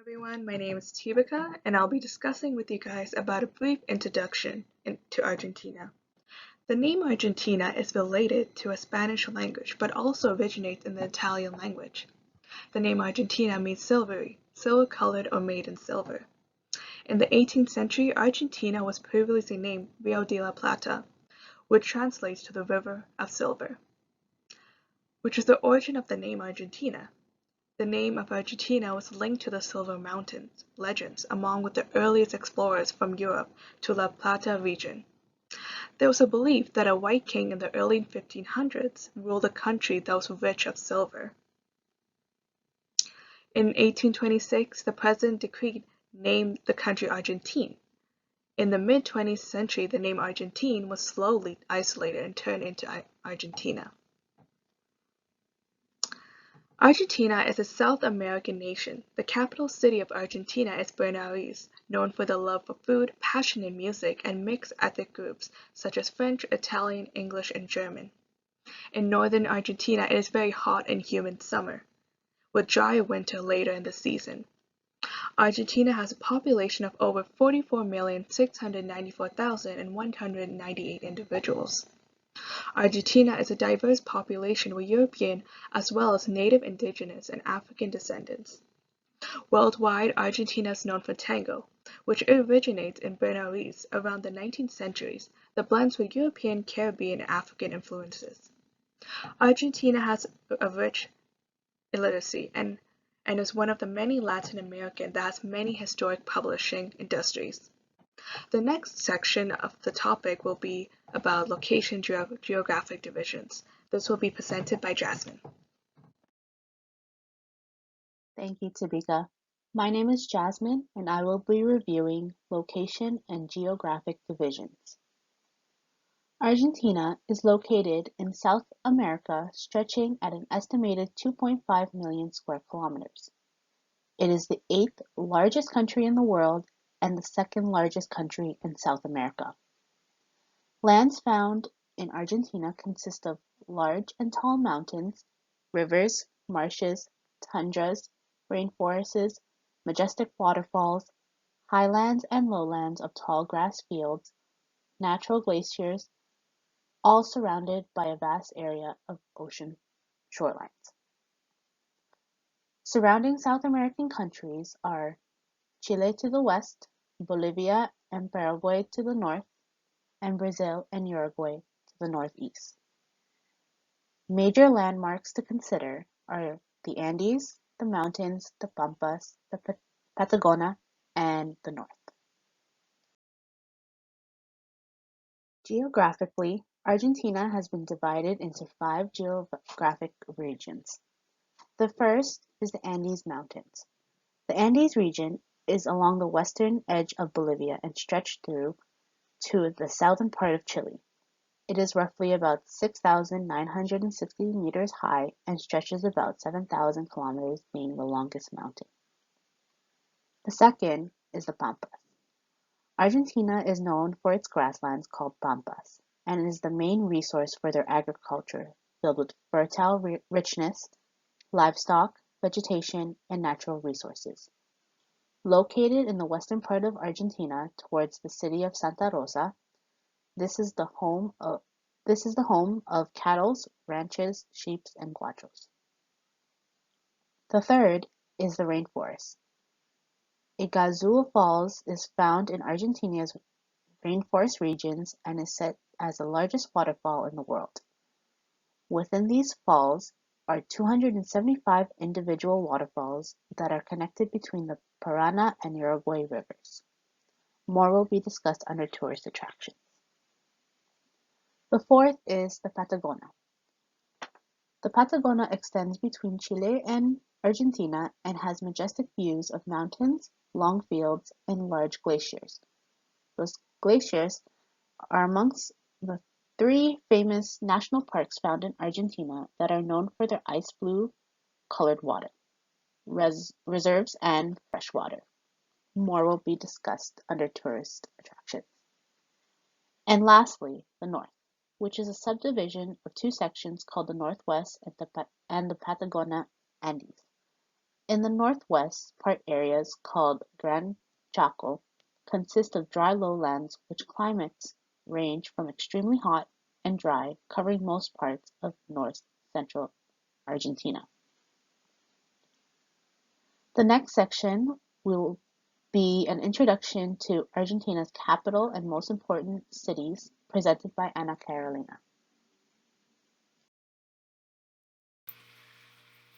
Everyone, my name is Tibika, and I'll be discussing with you guys about a brief introduction to Argentina. The name Argentina is related to a Spanish language, but also originates in the Italian language. The name Argentina means silvery, silver-colored or made in silver. In the 18th century, Argentina was previously named Rio de la Plata, which translates to the River of Silver, which is the origin of the name Argentina. The name of Argentina was linked to the Silver Mountains legends among with the earliest explorers from Europe to La Plata region. There was a belief that a white king in the early 1500s ruled a country that was rich of silver. In 1826, the president decreed named the country Argentine. In the mid-20th century, the name Argentine was slowly isolated and turned into Argentina. Argentina is a South American nation. The capital city of Argentina is Buenos Aires, known for the love for food, passion in music, and mixed ethnic groups such as French, Italian, English, and German. In northern Argentina, it is very hot and humid summer, with dry winter later in the season. Argentina has a population of over 44,694,198 individuals. Argentina is a diverse population with European as well as native indigenous and African descendants. Worldwide, Argentina is known for tango, which originates in Buenos Aires around the 19th century that blends with European, Caribbean, and African influences. Argentina has a rich literacy and is one of the many Latin American that has many historic publishing industries. The next section of the topic will be about location geographic divisions. This will be presented by Jasmine. Thank you, Tabika. My name is Jasmine, and I will be reviewing location and geographic divisions. Argentina is located in South America, stretching at an estimated 2.5 million square kilometers. It is the eighth largest country in the world and the second largest country in South America. Lands found in Argentina consist of large and tall mountains, rivers, marshes, tundras, rainforests, majestic waterfalls, highlands and lowlands of tall grass fields, natural glaciers, all surrounded by a vast area of ocean shorelines. Surrounding South American countries are Chile to the west, Bolivia and Paraguay to the north, and Brazil and Uruguay to the northeast. Major landmarks to consider are the Andes, the mountains, the Pampas, the Patagonia, and the north. Geographically, Argentina has been divided into 5 geographic regions. The first is the Andes Mountains. The Andes region is along the western edge of Bolivia and stretched through to the southern part of Chile. It is roughly about 6,960 meters high and stretches about 7,000 kilometers, being the longest mountain. The second is the Pampas. Argentina is known for its grasslands called pampas, and is the main resource for their agriculture, filled with fertile richness, livestock, vegetation, and natural resources. Located in the western part of Argentina towards the city of Santa Rosa, this is the home of cattle, ranches, sheep, and guachos. The third is the rainforest. Iguazu Falls is found in Argentina's rainforest regions and is set as the largest waterfall in the world. Within these falls are 275 individual waterfalls that are connected between the Paraná and Uruguay rivers. More will be discussed under tourist attractions. The fourth is the Patagonia. The Patagonia extends between Chile and Argentina and has majestic views of mountains, long fields, and large glaciers. Those glaciers are amongst the 3 famous national parks found in Argentina that are known for their ice blue colored water, reserves, and fresh water. More will be discussed under tourist attractions. And lastly, the north, which is a subdivision of 2 sections called the Northwest and the Patagonia Andes. In the northwest, part areas called Gran Chaco consist of dry lowlands which climates range from extremely hot and dry, covering most parts of north-central Argentina. The next section will be an introduction to Argentina's capital and most important cities, presented by Ana Carolina.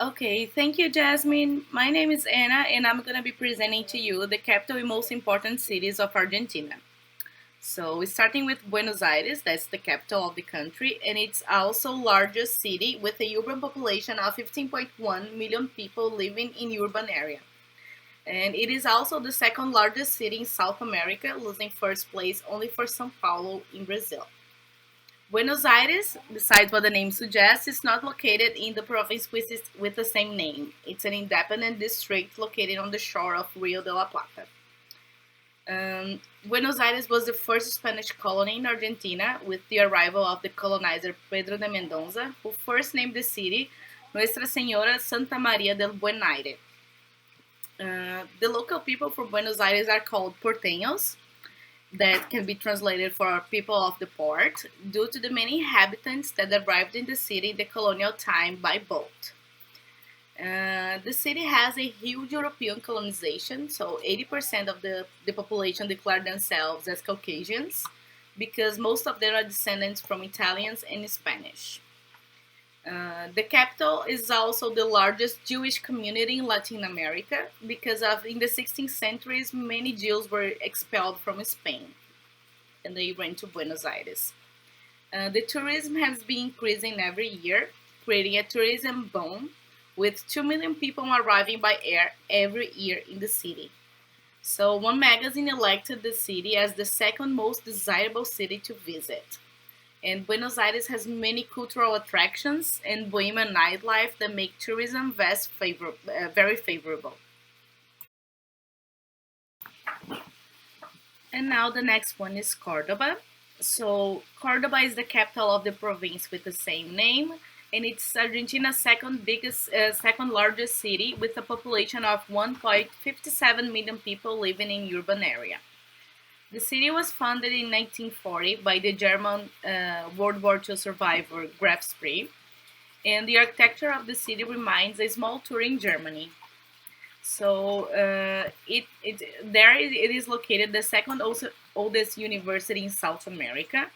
Okay, thank you, Jasmine. My name is Anna, and I'm going to be presenting to you the capital and most important cities of Argentina. So, we're starting with Buenos Aires, that's the capital of the country, and it's also largest city with a urban population of 15.1 million people living in urban area. And it is also the second largest city in South America, losing first place only for São Paulo in Brazil. Buenos Aires, besides what the name suggests, is not located in the province with the same name. It's an independent district located on the shore of Rio de la Plata. Buenos Aires was the first Spanish colony in Argentina with the arrival of the colonizer Pedro de Mendoza, who first named the city Nuestra Señora Santa Maria del Buen Aire. The local people for Buenos Aires are called porteños, that can be translated for people of the port, due to the many inhabitants that arrived in the city in the colonial time by boat. The city has a huge European colonization, so 80% of the population declare themselves as Caucasians, because most of them are descendants from Italians and Spanish. The capital is also the largest Jewish community in Latin America because in the 16th centuries many Jews were expelled from Spain and they went to Buenos Aires. The tourism has been increasing every year, creating a tourism boom with 2 million people arriving by air every year in the city. So one magazine elected the city as the second most desirable city to visit. And Buenos Aires has many cultural attractions and bohemian nightlife that make tourism very favorable. And now the next one is Cordoba. So Cordoba is the capital of the province with the same name, and it's Argentina's second largest city with a population of 1.57 million people living in urban area. The city was founded in 1940 by the German World War II survivor Graf Spee, and the architecture of the city reminds a small tour in Germany. So it is located the second oldest university in South America,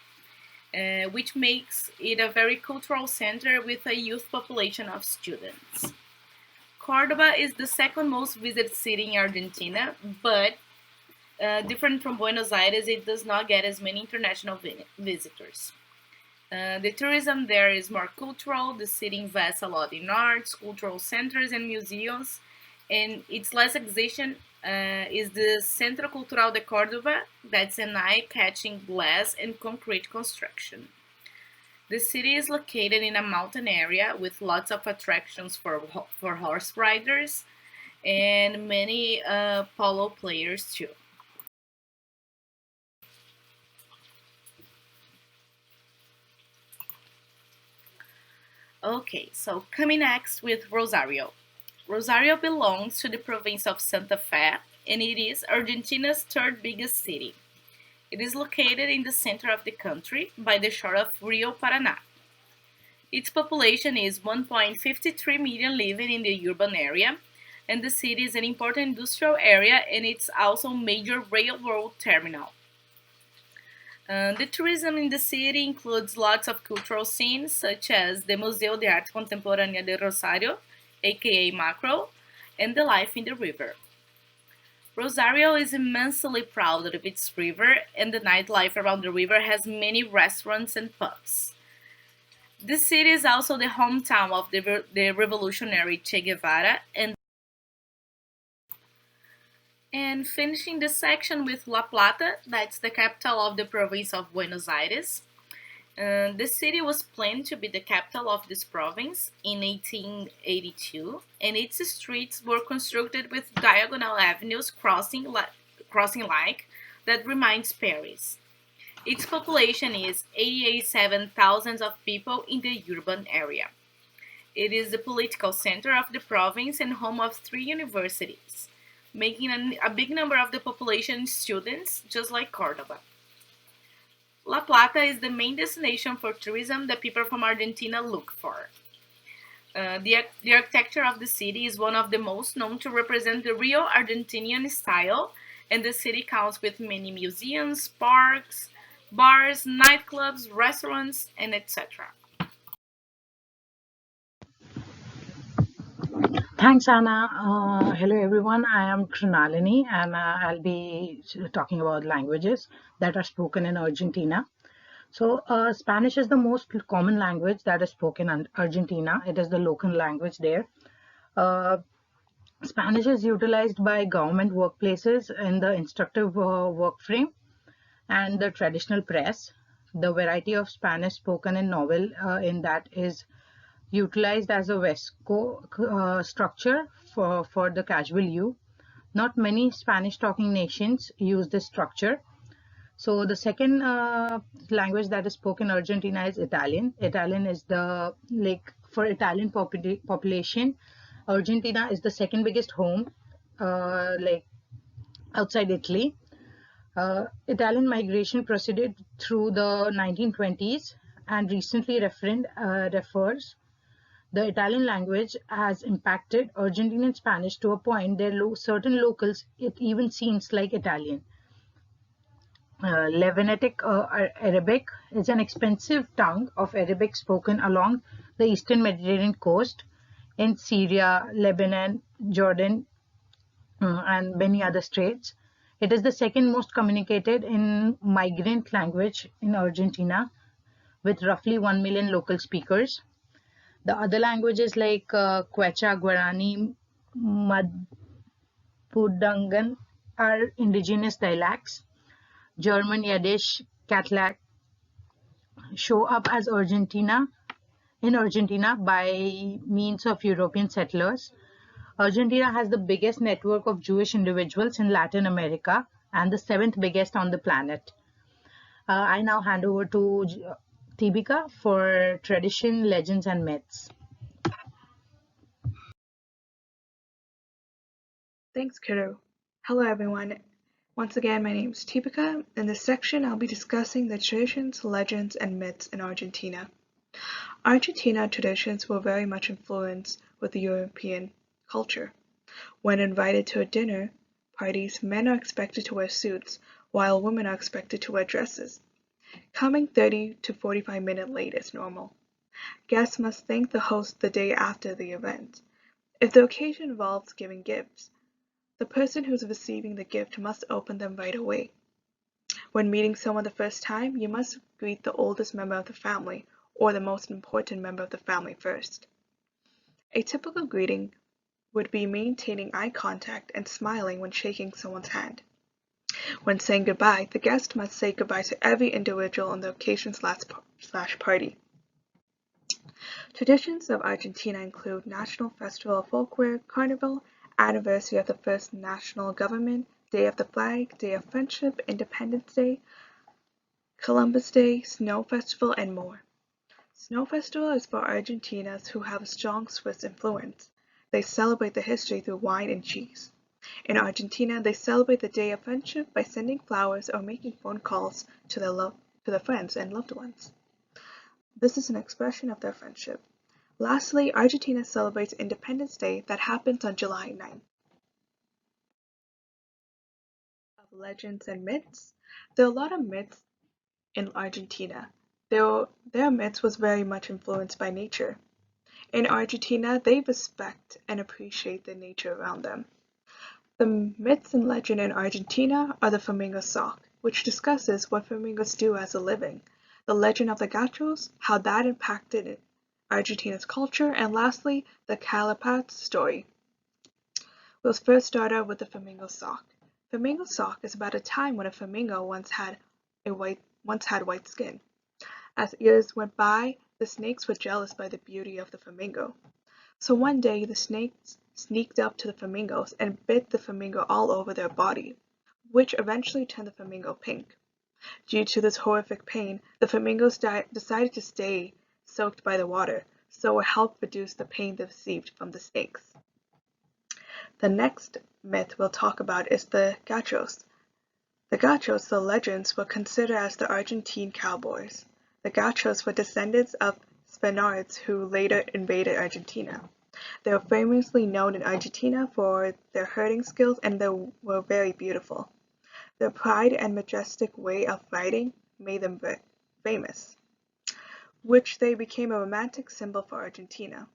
which makes it a very cultural center with a youth population of students. Cordoba is the second most visited city in Argentina, but different from Buenos Aires, it does not get as many international visitors. The tourism there is more cultural. The city invests a lot in arts, cultural centers, and museums. And its last exhibition is the Centro Cultural de Córdoba, that's an eye-catching glass and concrete construction. The city is located in a mountain area with lots of attractions for horse riders and many polo players too. Okay, so coming next with Rosario. Rosario belongs to the province of Santa Fe, and it is Argentina's third biggest city. It is located in the center of the country by the shore of Rio Paraná. Its population is 1.53 million living in the urban area, and the city is an important industrial area and it's also a major railroad terminal. The tourism in the city includes lots of cultural scenes such as the Museo de Arte Contemporânea de Rosario, aka Macro, and the life in the river. Rosario is immensely proud of its river, and the nightlife around the river has many restaurants and pubs. The city is also the hometown of the revolutionary Che Guevara, and finishing the section with La Plata, that's the capital of the province of Buenos Aires. The city was planned to be the capital of this province in 1882, and its streets were constructed with diagonal avenues crossing like that reminds Paris. Its population is 87,000 of people in the urban area. It is the political center of the province and home of 3 universities, making a big number of the population students, just like Cordoba. La Plata is the main destination for tourism that people from Argentina look for. The architecture of the city is one of the most known to represent the real Argentinian style, and the city counts with many museums, parks, bars, nightclubs, restaurants, and etc. Thanks, Anna. Hello, everyone. I am Trinalini, and I'll be talking about languages that are spoken in Argentina. So, Spanish is the most common language that is spoken in Argentina. It is the local language there. Uh, Spanish is utilized by government workplaces in the instructive work frame and the traditional press. The variety of Spanish spoken in novel in that is utilized as a Vesco structure for the casual use. Not many Spanish-talking nations use this structure. So the second language that is spoken in Argentina is Italian. Italian is the, like, for Italian population, Argentina is the second biggest home, like, outside Italy. Italian migration proceeded through the 1920s and recently refers the Italian language has impacted Argentinian Spanish to a point that certain locals it even seems like Italian. Levinetic Arabic is an expensive tongue of Arabic spoken along the eastern Mediterranean coast in Syria, Lebanon, Jordan, and many other states. It is the second most communicated in migrant language in Argentina, with roughly 1 million local speakers. The other languages like Quechua, Guarani, Mapudungun are indigenous dialects. German, Yiddish, Catalan show up as Argentina by means of European settlers. Argentina has the biggest network of Jewish individuals in Latin America and the seventh biggest on the planet. I now hand over to Tibika for tradition, legends, and myths. Thanks, Kuru. Hello, everyone. Once again, my name is Tipika. In this section, I'll be discussing the traditions, legends, and myths in Argentina. Argentina traditions were very much influenced with the European culture. When invited to a dinner parties, men are expected to wear suits, while women are expected to wear dresses. Coming 30 to 45 minutes late is normal. Guests must thank the host the day after the event. If the occasion involves giving gifts, the person who's receiving the gift must open them right away. When meeting someone the first time, you must greet the oldest member of the family or the most important member of the family first. A typical greeting would be maintaining eye contact and smiling when shaking someone's hand. When saying goodbye, the guest must say goodbye to every individual on the occasion/party. Traditions of Argentina include National Festival of Folklore, Carnival, Anniversary of the First National Government, Day of the Flag, Day of Friendship, Independence Day, Columbus Day, Snow Festival, and more. Snow Festival is for Argentinians who have a strong Swiss influence. They celebrate the history through wine and cheese. In Argentina, they celebrate the Day of Friendship by sending flowers or making phone calls to their friends and loved ones. This is an expression of their friendship. Lastly, Argentina celebrates Independence Day that happens on July 9th. Of legends and myths, there are a lot of myths in Argentina. Their myths was very much influenced by nature. In Argentina, they respect and appreciate the nature around them. The myths and legend in Argentina are the flamingo sock, which discusses what flamingos do as a living, the legend of the gauchos, how that impacted Argentina's culture, and lastly, the Calapat story. We'll first start out with the flamingo sock. Flamingo sock is about a time when a flamingo once had white skin. As years went by, the snakes were jealous by the beauty of the flamingo. So one day the snakes sneaked up to the flamingos and bit the flamingo all over their body, which eventually turned the flamingo pink. Due to this horrific pain, the flamingos decided to stay soaked by the water, so it helped reduce the pain they received from the stakes. The next myth we'll talk about is the gauchos. The gauchos, the legends, were considered as the Argentine cowboys. The gauchos were descendants of Spaniards who later invaded Argentina. They were famously known in Argentina for their herding skills and they were very beautiful. Their pride and majestic way of fighting made them famous, which they became a romantic symbol for Argentina.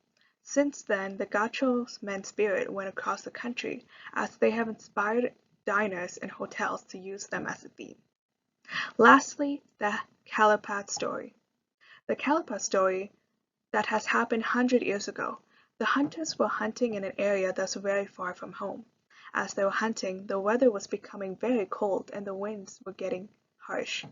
Since then, the gauchos men's spirit went across the country as they have inspired diners and hotels to use them as a theme. Lastly, the Calipat story. The Calipat story that has happened 100 years ago. The hunters were hunting in an area that's very far from home. As they were hunting, the weather was becoming very cold and the winds were getting harsh.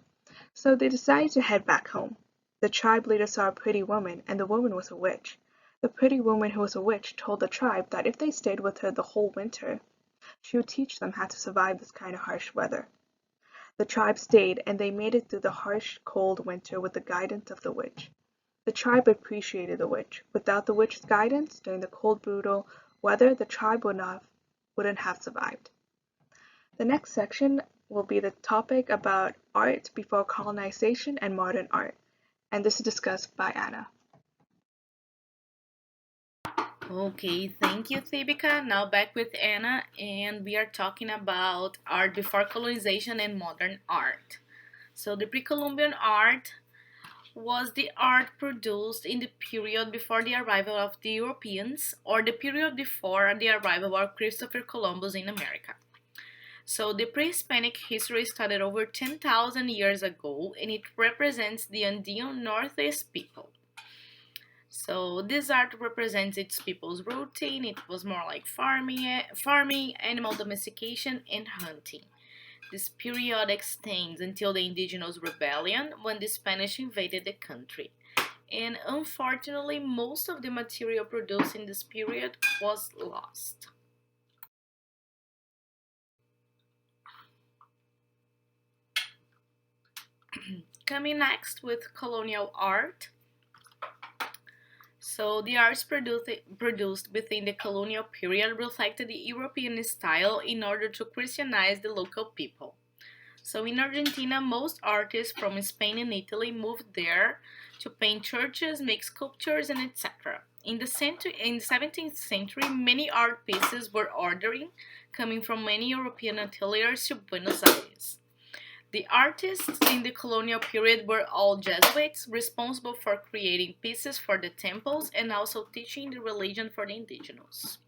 So they decided to head back home. The tribe leader saw a pretty woman, and the woman was a witch. The pretty woman who was a witch told the tribe that if they stayed with her the whole winter, she would teach them how to survive this kind of harsh weather. The tribe stayed, and they made it through the harsh, cold winter with the guidance of the witch. The tribe appreciated the witch. Without the witch's guidance, during the cold, brutal weather, the tribe wouldn't have survived. The next section will be the topic about art before colonization and modern art, and this is discussed by Anna. Okay, thank you, Thibika. Now back with Anna, and we are talking about art before colonization and modern art. So the pre-Columbian art was the art produced in the period before the arrival of the Europeans or the period before the arrival of Christopher Columbus in America. So the pre-Hispanic history started over 10,000 years ago and it represents the Andean Northeast people. So this art represents its people's routine. It was more like farming, animal domestication, and hunting. This period extends until the Indigenous Rebellion when the Spanish invaded the country. And unfortunately, most of the material produced in this period was lost. Coming next with colonial art. So the arts produced within the colonial period reflected the European style in order to Christianize the local people. So in Argentina, most artists from Spain and Italy moved there to paint churches, make sculptures, and etc. In the 17th century, many art pieces were ordering, coming from many European ateliers to Buenos Aires. The artists in the colonial period were all Jesuits, responsible for creating pieces for the temples and also teaching the religion for the indigenous.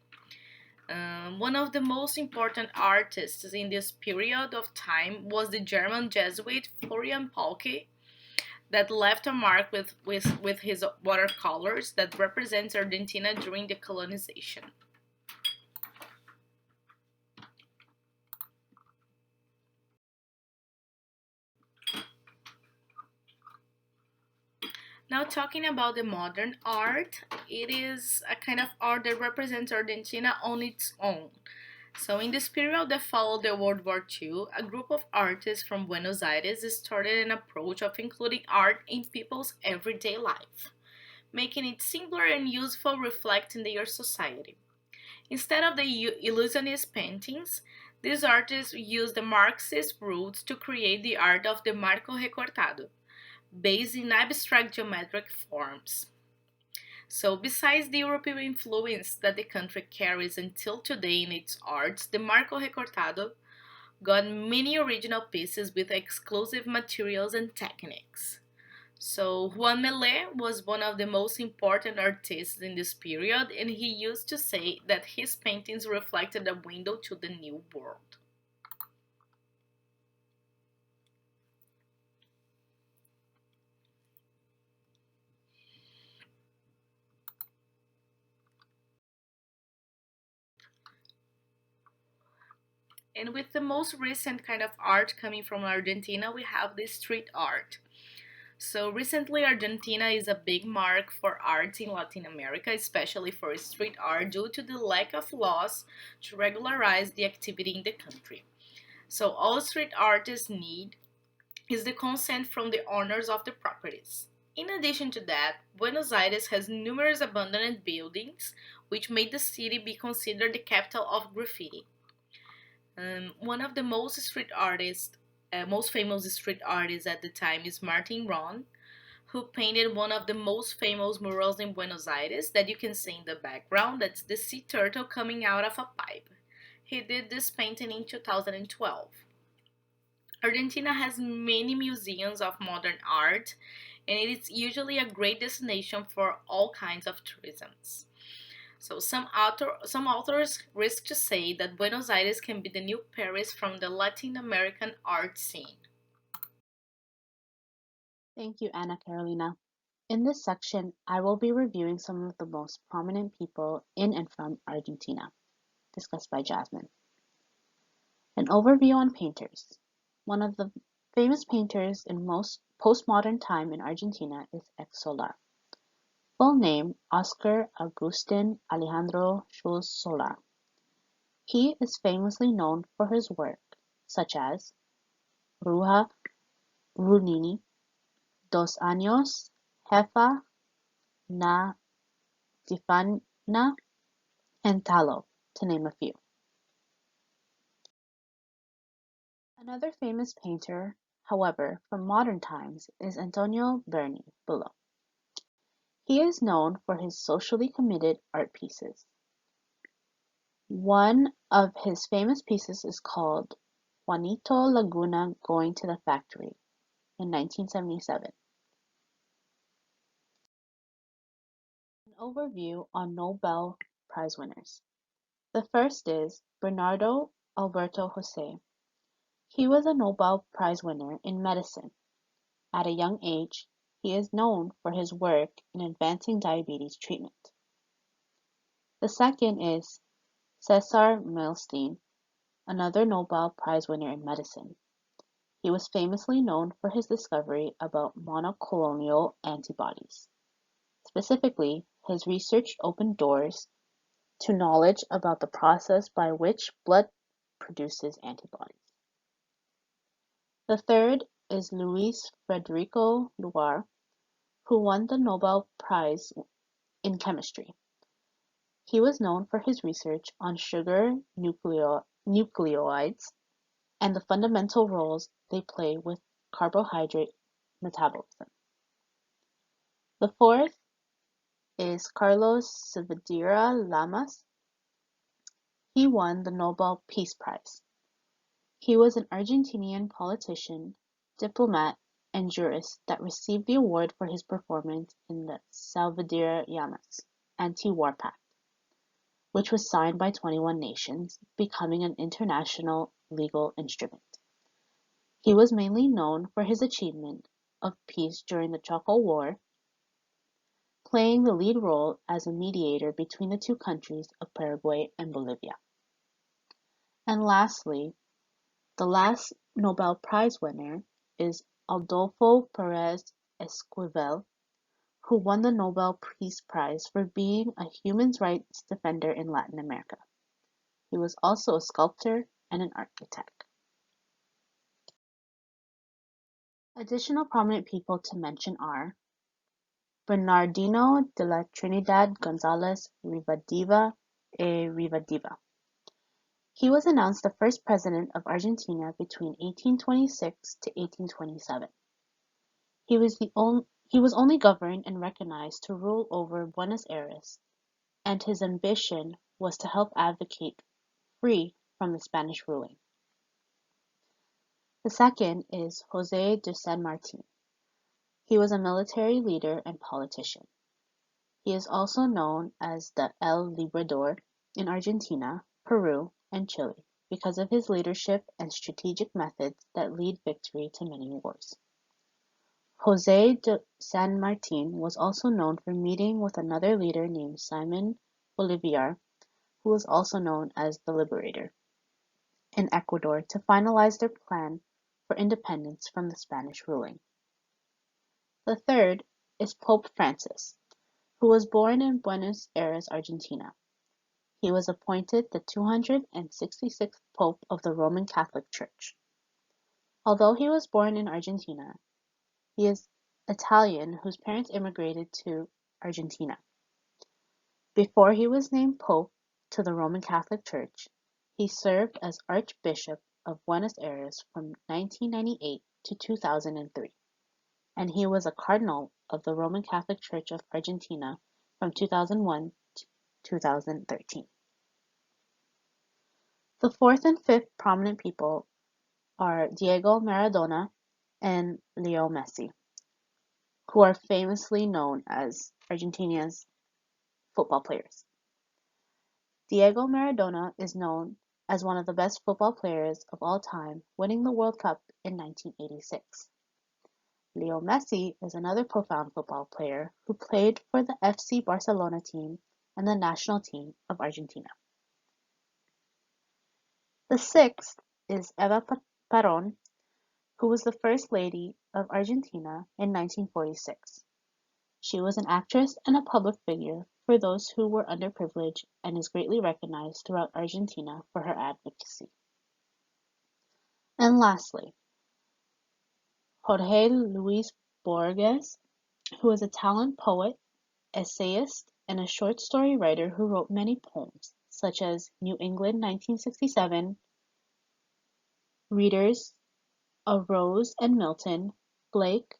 One of the most important artists in this period of time was the German Jesuit Florian Paulke, that left a mark with his watercolors that represents Argentina during the colonization. Now talking about the modern art, it is a kind of art that represents Argentina on its own. So in this period that followed the World War II, a group of artists from Buenos Aires started an approach of including art in people's everyday life, making it simpler and useful reflecting their society. Instead of the illusionist paintings, these artists used the Marxist roots to create the art of the marco recortado, based in abstract geometric forms. So, besides the European influence that the country carries until today in its arts, the Marco Recortado got many original pieces with exclusive materials and techniques. So, Juan Melé was one of the most important artists in this period, and he used to say that his paintings reflected a window to the new world. And with the most recent kind of art coming from Argentina, we have the street art. So recently, Argentina is a big mark for art in Latin America, especially for street art, due to the lack of laws to regularize the activity in the country. So all street artists need is the consent from the owners of the properties. In addition to that, Buenos Aires has numerous abandoned buildings, which made the city be considered the capital of graffiti. One of the most famous street artists at the time is Martin Ron, who painted one of the most famous murals in Buenos Aires that you can see in the background. That's the sea turtle coming out of a pipe. He did this painting in 2012. Argentina has many museums of modern art, and it is usually a great destination for all kinds of tourism. So some authors risk to say that Buenos Aires can be the new Paris from the Latin American art scene. Thank you, Anna Carolina. In this section, I will be reviewing some of the most prominent people in and from Argentina, discussed by Jasmine. An overview on painters. One of the famous painters in most postmodern time in Argentina is Ex Solar. Full name Oscar Agustin Alejandro Schulz Solar. He is famously known for his work, such as Bruja Runini, Dos Años, Jefa, Na Tifana, and Talo, to name a few. Another famous painter, however, from modern times is Antonio Berni below. He is known for his socially committed art pieces. One of his famous pieces is called Juanito Laguna Going to the Factory in 1977. An overview on Nobel Prize winners. The first is Bernardo Alberto Jose. He was a Nobel Prize winner in medicine. At a young age, he is known for his work in advancing diabetes treatment. The second is Cesar Milstein, another Nobel Prize winner in medicine. He was famously known for his discovery about monoclonal antibodies. Specifically, his research opened doors to knowledge about the process by which blood produces antibodies. The third is Luis Federico Luar, who won the Nobel Prize in Chemistry. He was known for his research on sugar nucleoides and the fundamental roles they play with carbohydrate metabolism. The fourth is Carlos Saavedra Lamas. He won the Nobel Peace Prize. He was an Argentinian politician, diplomat, and jurist that received the award for his performance in the Saavedra Lamas anti-war pact, which was signed by 21 nations, becoming an international legal instrument. He was mainly known for his achievement of peace during the Chaco War, playing the lead role as a mediator between the two countries of Paraguay and Bolivia. And lastly, the last Nobel Prize winner is Adolfo Perez Esquivel, who won the Nobel Peace Prize for being a human rights defender in Latin America. He was also a sculptor and an architect. Additional prominent people to mention are Bernardino de la Trinidad González Rivadavia e Rivadavia. He was announced the first president of Argentina between 1826 to 1827. He was only governed and recognized to rule over Buenos Aires, and his ambition was to help advocate free from the Spanish ruling. The second is José de San Martín. He was a military leader and politician. He is also known as the El Librador in Argentina, Peru, and Chile because of his leadership and strategic methods that lead victory to many wars. José de San Martín was also known for meeting with another leader named Simon Bolivar, who was also known as the Liberator, in Ecuador to finalize their plan for independence from the Spanish ruling. The third is Pope Francis, who was born in Buenos Aires, Argentina. He was appointed the 266th Pope of the Roman Catholic Church. Although he was born in Argentina, he is Italian whose parents immigrated to Argentina. Before he was named Pope to the Roman Catholic Church, he served as Archbishop of Buenos Aires from 1998 to 2003, and he was a Cardinal of the Roman Catholic Church of Argentina from 2001 to 2013. The fourth and fifth prominent people are Diego Maradona and Leo Messi, who are famously known as Argentina's football players. Diego Maradona is known as one of the best football players of all time, winning the World Cup in 1986. Leo Messi is another profound football player who played for the FC Barcelona team and the national team of Argentina. The sixth is Eva Perón, who was the First Lady of Argentina in 1946. She was an actress and a public figure for those who were underprivileged and is greatly recognized throughout Argentina for her advocacy. And lastly, Jorge Luis Borges, who is a talented poet, essayist, and a short story writer who wrote many poems, such as New England 1967, Readers, A Rose and Milton, Blake,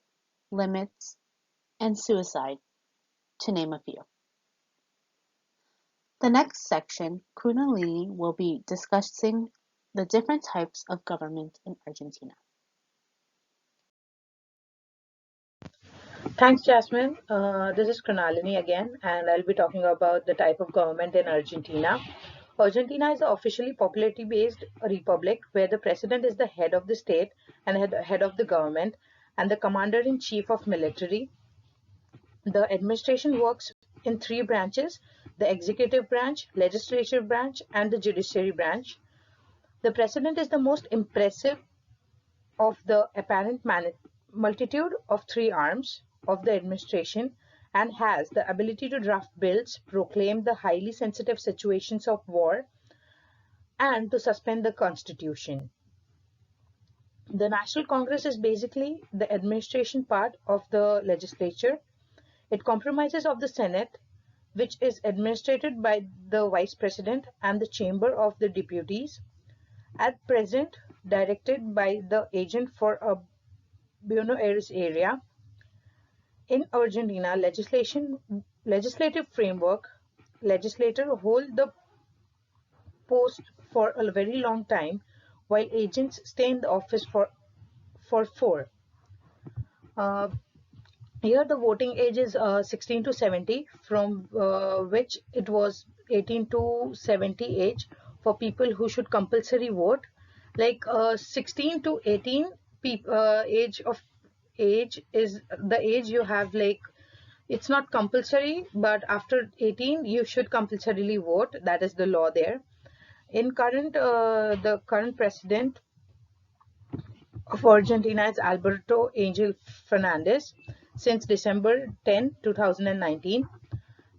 Limits, and Suicide, to name a few. The next section, Krunalini will be discussing the different types of government in Argentina. Thanks, Jasmine. This is Kronalini again, and I'll be talking about the type of government in Argentina. Argentina is an officially popularity-based republic where the president is the head of the state and head of the government and the commander-in-chief of military. The administration works in three branches: the executive branch, legislative branch, and the judiciary branch. The president is the most impressive of the apparent multitude of three arms of the administration and has the ability to draft bills, proclaim the highly sensitive situations of war, and to suspend the constitution. The National Congress is basically the administration part of the legislature. It comprises of the Senate, which is administered by the Vice President, and the Chamber of the Deputies, at present directed by the agent for a Buenos Aires area. In Argentina, legislative framework, legislators hold the post for a very long time, while agents stay in the office for four. Uh, Here the voting age is 16 to 70, from which it was 18 to 70 age for people who should compulsory vote. Like 16 to 18 age is the age you have, like it's not compulsory, but after 18 you should compulsorily vote. That is the law there. In the current president of Argentina is Alberto Angel Fernandez since December 10, 2019.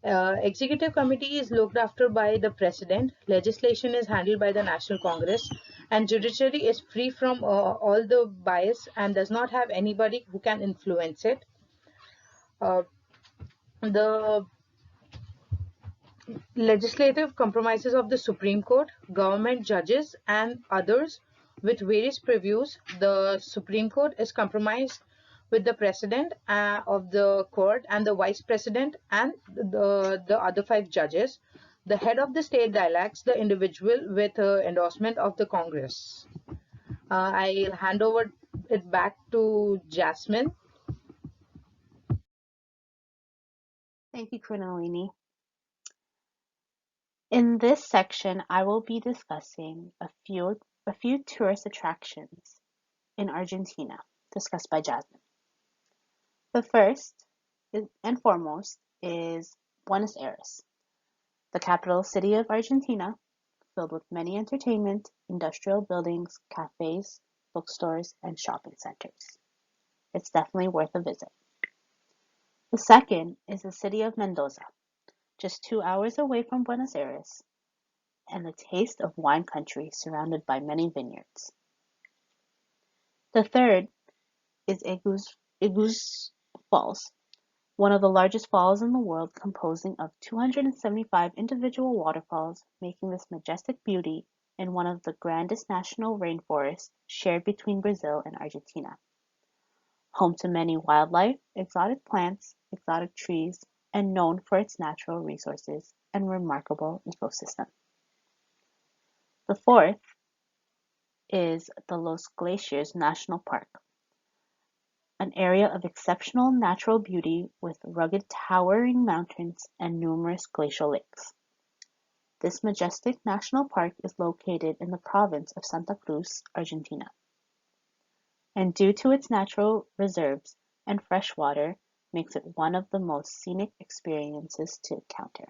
Executive committee is looked after by the president, legislation is handled by the National Congress, and judiciary is free from all the bias and does not have anybody who can influence it. The legislative comprises of the Supreme Court, government judges, and others with various previews. The Supreme Court is comprised with the president of the court and the vice president and the other five judges. The head of the state elects the individual with endorsement of the Congress. I'll hand over it back to Jasmine. Thank you, Krunalini. In this section, I will be discussing a few tourist attractions in Argentina, discussed by Jasmine. The first and foremost is Buenos Aires, the capital city of Argentina, filled with many entertainment, industrial buildings, cafes, bookstores, and shopping centers. It's definitely worth a visit. The second is the city of Mendoza, just 2 hours away from Buenos Aires, and the taste of wine country surrounded by many vineyards. The third is Falls, one of the largest falls in the world, composing of 275 individual waterfalls, making this majestic beauty in one of the grandest national rainforests shared between Brazil and Argentina. Home to many wildlife, exotic plants, exotic trees, and known for its natural resources and remarkable ecosystem. The fourth is the Los Glaciers National Park, an area of exceptional natural beauty with rugged towering mountains and numerous glacial lakes. This majestic national park is located in the province of Santa Cruz, Argentina, and due to its natural reserves and fresh water, makes it one of the most scenic experiences to encounter.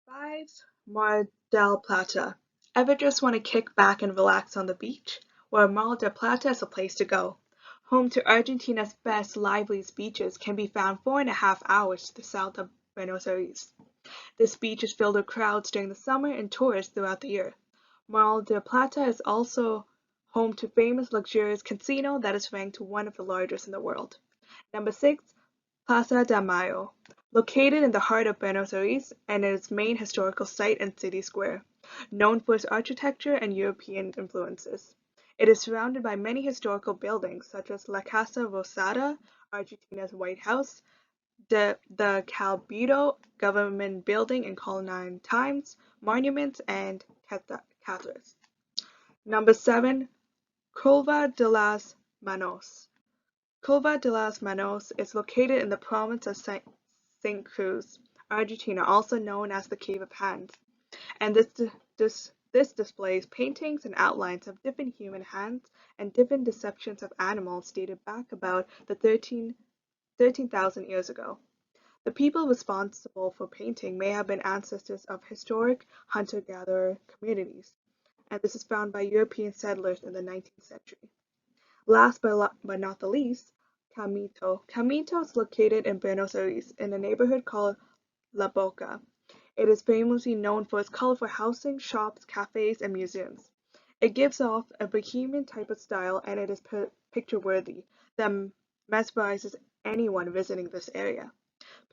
5. Mar del Plata. Ever just want to kick back and relax on the beach? Well, Mar del Plata is a place to go. Home to Argentina's best, liveliest beaches, can be found 4.5 hours to the south of Buenos Aires. This beach is filled with crowds during the summer and tourists throughout the year. Mar del Plata is also home to famous luxurious casino that is ranked one of the largest in the world. Number 6. Plaza de Mayo. Located in the heart of Buenos Aires and its main historical site and city square, known for its architecture and European influences. It is surrounded by many historical buildings such as La Casa Rosada, Argentina's White House, the Cabildo government building in colonial times, monuments, and cathedrals. Number 7. Curva de las Manos. Curva de las Manos is located in the province of St. Cruz, Argentina, also known as the Cave of Hands, and this displays paintings and outlines of different human hands and different depictions of animals dated back about the 13,000 years ago. The people responsible for painting may have been ancestors of historic hunter-gatherer communities, and this is found by European settlers in the 19th century. Last but not the least, Camito. Camito is located in Buenos Aires in a neighborhood called La Boca. It is famously known for its colorful housing, shops, cafes, and museums. It gives off a bohemian type of style, and it is picture-worthy that mesmerizes anyone visiting this area.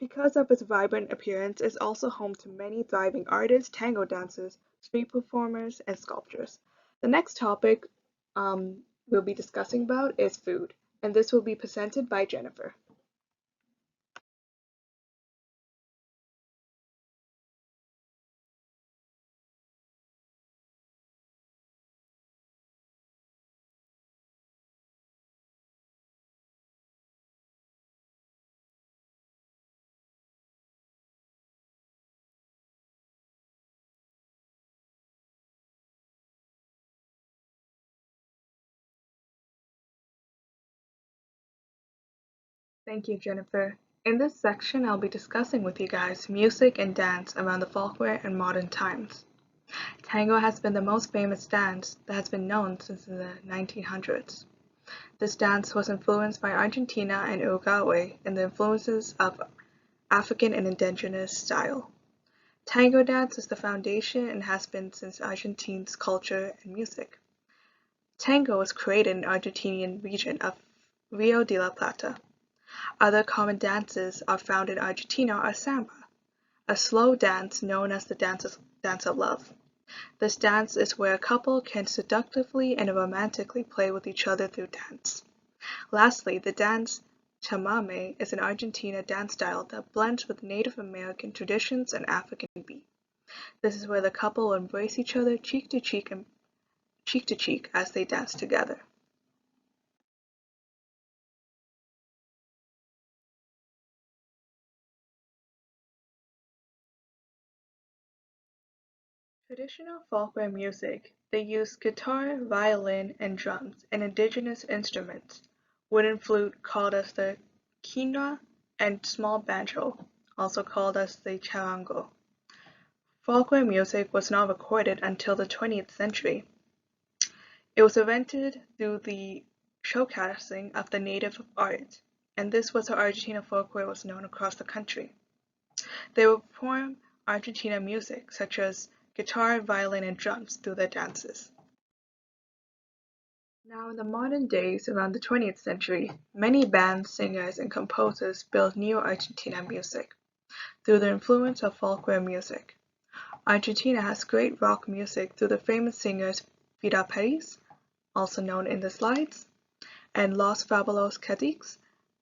Because of its vibrant appearance, it is also home to many thriving artists, tango dancers, street performers, and sculptors. The next topic we'll be discussing about is food, and this will be presented by Jennifer. Thank you, Jennifer. In this section, I'll be discussing with you guys music and dance around the folklore and modern times. Tango has been the most famous dance that has been known since the 1900s. This dance was influenced by Argentina and Uruguay in the influences of African and indigenous style. Tango dance is the foundation and has been since Argentina's culture and music. Tango was created in the Argentinian region of Rio de la Plata. Other common dances are found in Argentina are samba, a slow dance known as the dance of love. This dance is where a couple can seductively and romantically play with each other through dance. Lastly, the dance chamamé is an Argentina dance style that blends with Native American traditions and African beat. This is where the couple will embrace each other cheek to cheek as they dance together. Traditional folklore music, they use guitar, violin, and drums, and indigenous instruments, wooden flute called as the quina, and small banjo, also called as the charango. Folklore music was not recorded until the 20th century. It was invented through the showcasing of the native art, and this was how Argentina folklore was known across the country. They would perform Argentina music, such as guitar, violin, and drums through their dances. Now, in the modern days, around the 20th century, many bands, singers, and composers built new Argentina music through the influence of folklore music. Argentina has great rock music through the famous singers Vida Paris, also known in the slides, and Los Fabulosos Cadiz,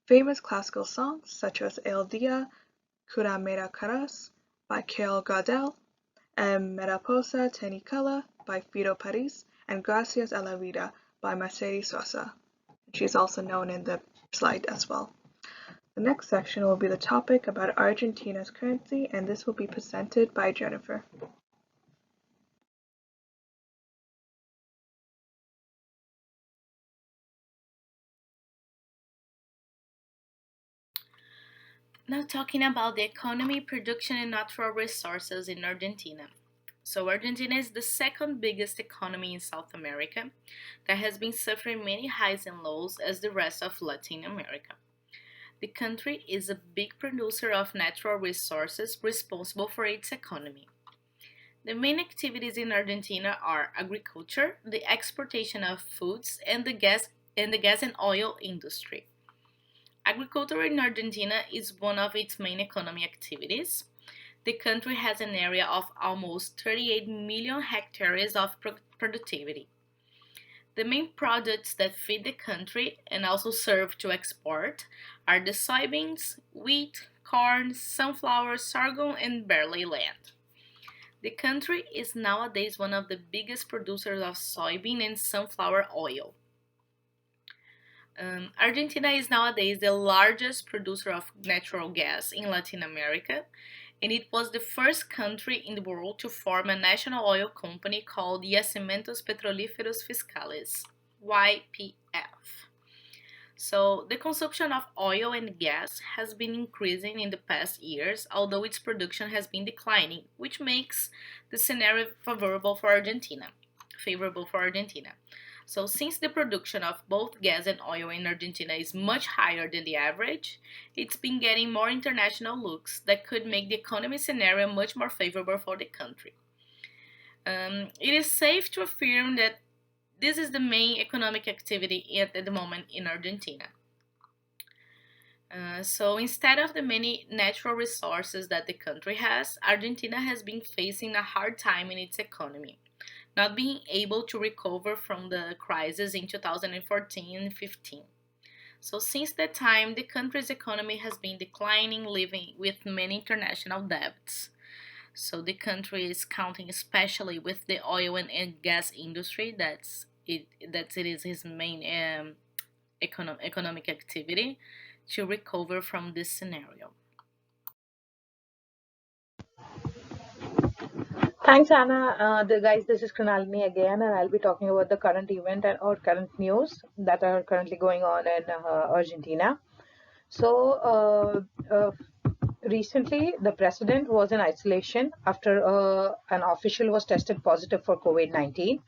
famous classical songs such as El Dia, Cura Mera Caras by Carol Gardel, and Mariposa Tenicala by Fido Paris, and Gracias a la Vida by Mercedes Sosa. She's also known in the slide as well. The next section will be the topic about Argentina's currency, and this will be presented by Jennifer. Now talking about the economy, production, and natural resources in Argentina. So Argentina is the second biggest economy in South America that has been suffering many highs and lows as the rest of Latin America. The country is a big producer of natural resources responsible for its economy. The main activities in Argentina are agriculture, the exportation of foods, and the gas and oil industry. Agriculture in Argentina is one of its main economic activities. The country has an area of almost 38 million hectares of productivity. The main products that feed the country and also serve to export are the soybeans, wheat, corn, sunflower, sorghum, and barley land. The country is nowadays one of the biggest producers of soybean and sunflower oil. Argentina is nowadays the largest producer of natural gas in Latin America, and it was the first country in the world to form a national oil company called Yacimientos Petrolíferos Fiscales, YPF. So, the consumption of oil and gas has been increasing in the past years, although its production has been declining, which makes the scenario favorable for Argentina. So, since the production of both gas and oil in Argentina is much higher than the average, it's been getting more international looks that could make the economy scenario much more favorable for the country. It is safe to affirm that this is the main economic activity at the moment in Argentina. So instead of the many natural resources that the country has, Argentina has been facing a hard time in its economy, not being able to recover from the crisis in 2014 and 15. So since that time, the country's economy has been declining, living with many international debts. So the country is counting especially with the oil and gas industry. That it is his main economic activity to recover from this scenario. Thanks, Anna. Guys, this is Kronalini again, and I'll be talking about the current event and or current news that are currently going on in Argentina. So, recently, the president was in isolation after an official was tested positive for COVID-19.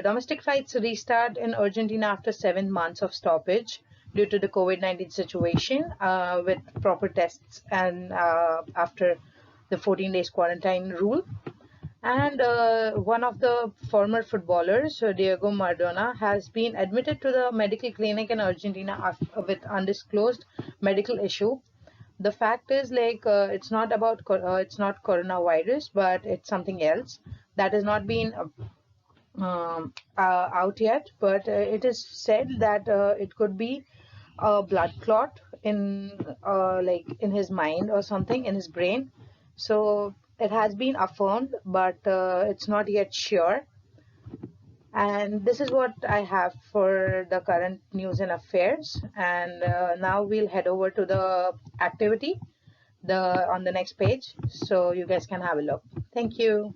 Domestic flights restart in Argentina after 7 months of stoppage due to the COVID-19 situation with proper tests and after the 14 days quarantine rule. And one of the former footballers, Diego Maradona, has been admitted to the medical clinic in Argentina with undisclosed medical issue. The fact is, like, it's not coronavirus, but it's something else that has not been out yet. But it is said that it could be a blood clot in like in his mind or something in his brain. So it has been affirmed, but it's not yet sure. And this is what I have for the current news and affairs. And now we'll head over to the activity on the next page, so you guys can have a look. Thank you.